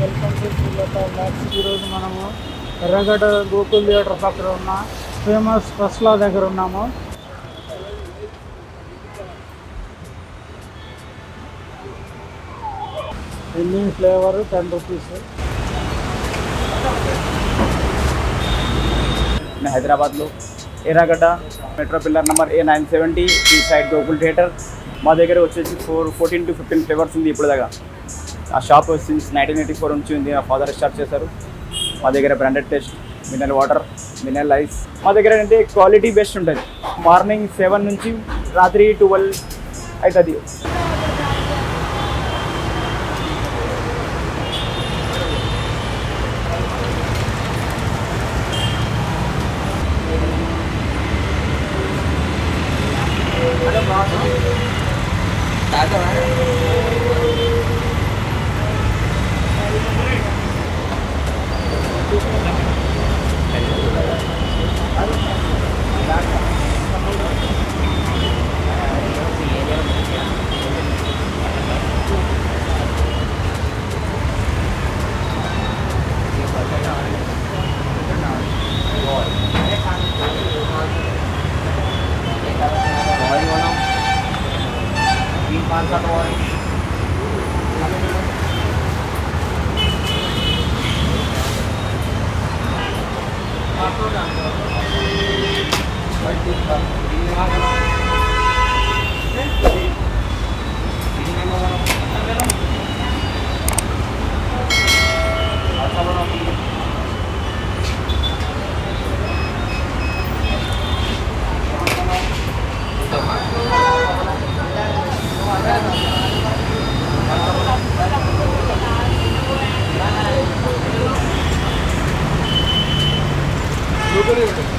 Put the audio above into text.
Welcome to SrilathaVlogs. ఈరోజు మనము ఎర్రగడ్డ గోకుల్ థియేటర్ పక్కన ఉన్న ఫేమస్ ఫస్లా దగ్గర ఉన్నాము. Indian flavour 10 rupees. హైదరాబాద్లో ఎర్రగడ్డ మెట్రో పిల్లర్ నెంబర్ A970 ఈ సైడ్ గోకుల్ థియేటర్. మా దగ్గర వచ్చేసి 14 to 15 ఫ్లేవర్స్ ఉంది ఇప్పుడు దాకా. ఆ షాప్ సిన్స్ 1984 నుంచి ఉంది. మా ఫాదర్ స్టార్ట్ చేశారు. మా దగ్గర branded taste, mineral water, mineral ice. మా దగ్గర అంటే క్వాలిటీ బెస్ట్ ఉంటుంది. మార్నింగ్ 7 నుంచి రాత్రి 12 అవుతుంది. Falsa to Look at it.